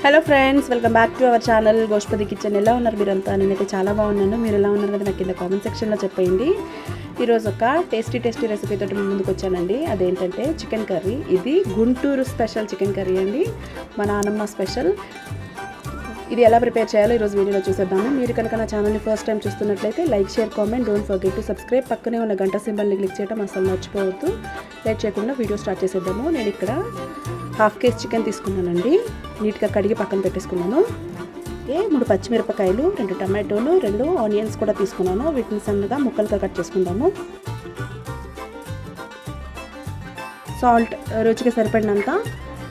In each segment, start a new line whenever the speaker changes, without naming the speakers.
Hello friends, welcome back to our channel Goshpadi kitchen. ఎలా ఉన్నారు మీరంతా? నేనైతే చాలా బాగున్నాను. మీరు ఎలా ఉన్నారు కదా నాకు కింద కామెంట్ సెక్షన్లో చెప్పండి. ఈరోజు ఒక టేస్టీ రెసిపీ తోటి ముందుకు వచ్చానండి. అదేంటంటే చికెన్ కర్రీ. ఇది గుంటూరు స్పెషల్ చికెన్ కర్రీ అండి, మా నాన్నమ్మ స్పెషల్. ఇది ఎలా ప్రిపేర్ చేయాలో ఈరోజు వీడియోలో చూసేద్దాము. మీరు కనుక నా ఛానల్ని ఫస్ట్ టైం చూస్తున్నట్లయితే like, share, comment, don't forget to subscribe. పక్కనే ఉన్న గంట సింబల్ని క్లిక్ చేయడం అసలు మర్చిపోవద్దు. లేట్ చేయకుండా వీడియో స్టార్ట్ చేసేద్దాము. నేను ఇక్కడ హాఫ్ కేజీ చికెన్ తీసుకున్నానండి. నీట్గా కడిగి పక్కన పెట్టేసుకున్నాను. 3 పచ్చిమిరపకాయలు, 2 టమాటోలు, 2 ఆనియన్స్ కూడా తీసుకున్నాను. వీటిని సన్నగా ముక్కలుగా కట్ చేసుకుందాము. సాల్ట్ రుచికి సరిపడినంత,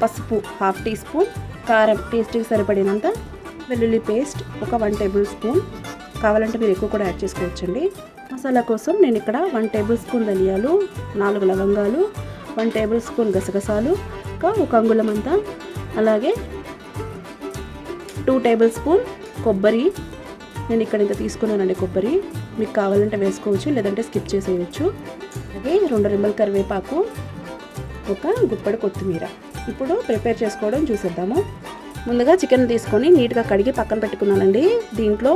పసుపు 1/2 టీ స్పూన్, కారం టేస్ట్కి సరిపడినంత, వెల్లుల్లి పేస్ట్ ఒక 1 టేబుల్ స్పూన్. కావాలంటే మీరు ఎక్కువ కూడా యాడ్ చేసుకోవచ్చండి. మసాలా కోసం నేను ఇక్కడ 1 టేబుల్ స్పూన్ ధనియాలు, 4 లవంగాలు, 1 టేబుల్ స్పూన్ గసగసాలు, ఒక అంగుళం అంతా, అలాగే 2 టేబుల్ స్పూన్ కొబ్బరి. నేను ఇక్కడ ఇంత తీసుకున్నానండి కొబ్బరి. మీకు కావాలంటే వేసుకోవచ్చు, లేదంటే స్కిప్ చేసేయచ్చు. అలాగే 2 రెమ్మల కరివేపాకు, ఒక గుప్పడి కొత్తిమీర. ఇప్పుడు ప్రిపేర్ చేసుకోవడం చూసేద్దాము. ముందుగా చికెన్ తీసుకొని నీట్గా కడిగి పక్కన పెట్టుకున్నానండి. దీంట్లో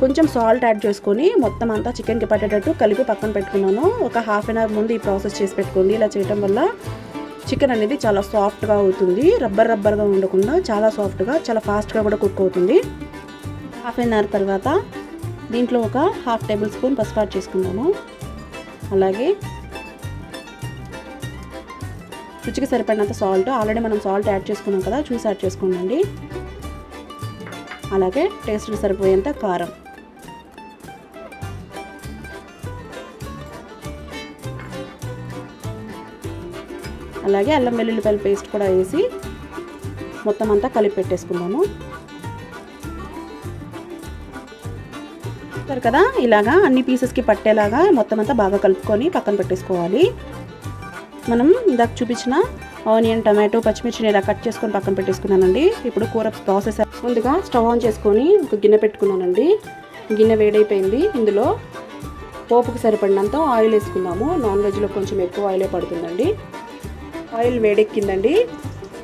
కొంచెం సాల్ట్ యాడ్ చేసుకొని మొత్తం అంతా చికెన్కి పట్టేటట్టు కలిపి పక్కన పెట్టుకున్నాను. ఒక హాఫ్ అన్ అవర్ ముందు ఈ ప్రాసెస్ చేసి పెట్టుకోండి. ఇలా చేయడం వల్ల చికెన్ అనేది చాలా సాఫ్ట్గా అవుతుంది. రబ్బర్గా ఉండకుండా చాలా సాఫ్ట్గా, చాలా ఫాస్ట్గా కూడా కుక్ అవుతుంది. హాఫ్ అన్ అవర్ తర్వాత దీంట్లో ఒక 1/2 టేబుల్ స్పూన్ పసుపు యాడ్ చేసుకుందాము. అలాగే రుచికి సరిపడినంత సాల్ట్. ఆల్రెడీ మనం సాల్ట్ యాడ్ చేసుకున్నాం కదా, చూసి యాడ్ చేసుకోండి. అలాగే టేస్ట్కి సరిపోయేంత కారం. అలాగే అల్లం వెల్లుల్లిపాయల పేస్ట్ కూడా వేసి మొత్తం అంతా కలిపి పెట్టేసుకుందాము. సరే కదా, ఇలాగా అన్ని పీసెస్కి పట్టేలాగా మొత్తం అంతా బాగా కలుపుకొని పక్కన పెట్టేసుకోవాలి. మనం ఇందాక చూపించిన ఆనియన్, టమాటో, పచ్చిమిర్చిని ఇలా కట్ చేసుకొని పక్కన పెట్టేసుకున్నానండి. ఇప్పుడు కూర ప్రాసెస్ ముందుగా స్టవ్ ఆన్ చేసుకొని ఒక గిన్నె పెట్టుకున్నానండి. గిన్నె వేడైపోయింది. ఇందులో పోపుకి సరిపడినంత ఆయిల్ వేసుకుందాము. నాన్ వెజ్లో కొంచెం ఎక్కువ ఆయిలే పడుతుందండి. ఆయిల్ వేడెక్కిందండి.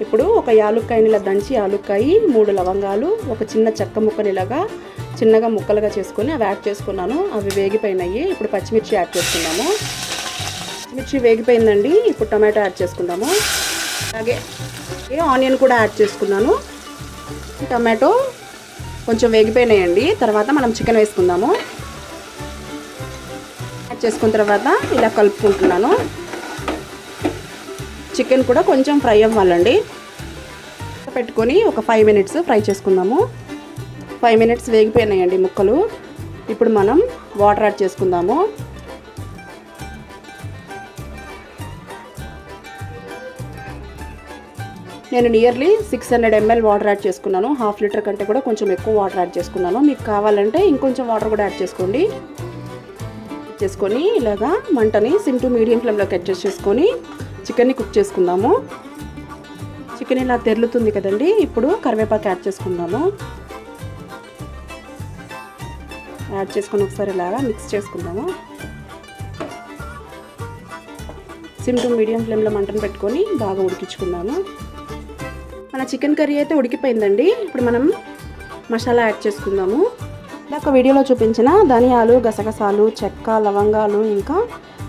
ఇప్పుడు ఒక యాలుక్కాయని ఇలా దంచి, యాలుక్కాయ, 3 లవంగాలు, ఒక చిన్న చెక్క ముక్కని ఇలాగా చిన్నగా ముక్కలుగా చేసుకొని అవి యాడ్ చేసుకున్నాను. అవి వేగిపోయినాయి. ఇప్పుడు పచ్చిమిర్చి యాడ్ చేసుకుందాము. పచ్చిమిర్చి వేగిపోయిందండి. ఇప్పుడు టమాటో యాడ్ చేసుకుందాము. అలాగే ఆనియన్ కూడా యాడ్ చేసుకున్నాను. టమాటో కొంచెం వేగిపోయినాయండి. తర్వాత మనం చికెన్ వేసుకుందాము. యాడ్ చేసుకున్న తర్వాత ఇలా కలుపుకుంటున్నాను. చికెన్ కూడా కొంచెం ఫ్రై అవ్వాలండి. పెట్టుకొని ఒక 5 మినిట్స్ ఫ్రై చేసుకుందాము. 5 మినిట్స్ వేగిపోయినాయండి ముక్కలు. ఇప్పుడు మనం వాటర్ యాడ్ చేసుకుందాము. నేను నియర్లీ 600 ml వాటర్ యాడ్ చేసుకున్నాను. 1/2 లీటర్ కంటే కూడా కొంచెం ఎక్కువ వాటర్ యాడ్ చేసుకున్నాను. మీకు కావాలంటే ఇంకొంచెం వాటర్ కూడా యాడ్ చేసుకోండి. ఇలాగా మంటని సిమ్ టు మీడియం ఫ్లేమ్లోకి అడ్జస్ట్ చేసుకొని చికెన్ని కుక్ చేసుకుందాము. చికెన్ ఇలా తెరులుతుంది కదండి. ఇప్పుడు కరివేపాకు యాడ్ చేసుకుందాము. యాడ్ చేసుకొని ఒకసారి ఇలాగా మిక్స్ చేసుకుందాము. సిమ్ టు మీడియం ఫ్లేమ్లో మంటను పెట్టుకొని బాగా ఉడికించుకుందాము. మన చికెన్ కర్రీ అయితే ఉడికిపోయిందండి. ఇప్పుడు మనం మసాలా యాడ్ చేసుకుందాము. ఒక వీడియోలో చూపించిన ధనియాలు, గసగసాలు, చెక్క, లవంగాలు, ఇంకా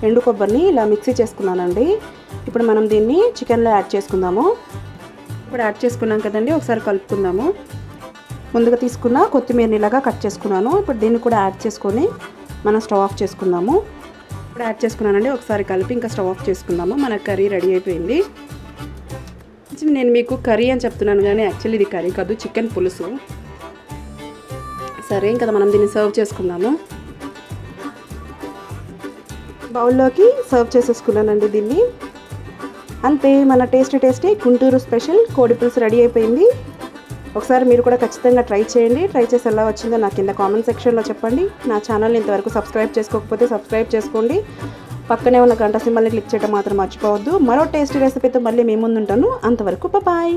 ఎండు కొబ్బరిని ఇలా మిక్సీ చేసుకున్నానండి. ఇప్పుడు మనం దీన్ని చికెన్లో యాడ్ చేసుకుందాము. ఇప్పుడు యాడ్ చేసుకున్నాం కదండి, ఒకసారి కలుపుకుందాము. ముందుగా తీసుకున్న కొత్తిమీరని ఇలాగా కట్ చేసుకున్నాను. ఇప్పుడు దీన్ని కూడా యాడ్ చేసుకొని మనం స్టవ్ ఆఫ్ చేసుకుందాము. ఇప్పుడు యాడ్ చేసుకున్నానండి. ఒకసారి కలిపి ఇంకా స్టవ్ ఆఫ్ చేసుకుందాము. మన కర్రీ రెడీ అయిపోయింది. నేను మీకు కర్రీ అని చెప్తున్నాను కానీ యాక్చువల్లీ ఇది కర్రీ కాదు, చికెన్ పులుసు. సరే ఇంకా మనం దీన్ని సర్వ్ చేసుకుందాము. బౌల్లోకి సర్వ్ చేసేసుకున్నానండి దీన్ని. అంతే, మన టేస్టీ గుంటూరు స్పెషల్ కోడి పులుసు రెడీ అయిపోయింది. ఒకసారి మీరు కూడా ఖచ్చితంగా ట్రై చేయండి. ట్రై చేసి ఎలా వచ్చిందో నాకు కింద కామెంట్ సెక్షన్లో చెప్పండి. నా ఛానల్ని ఇంతవరకు సబ్స్క్రైబ్ చేసుకోకపోతే సబ్స్క్రైబ్ చేసుకోండి. పక్కనే ఉన్న గంట సింబల్ని క్లిక్ చేయడం మాత్రం మర్చిపోవద్దు. మరో టేస్టీ రెసిపీతో మళ్ళీ మీ ముందు ఉంటాను. అంతవరకు బాయ్.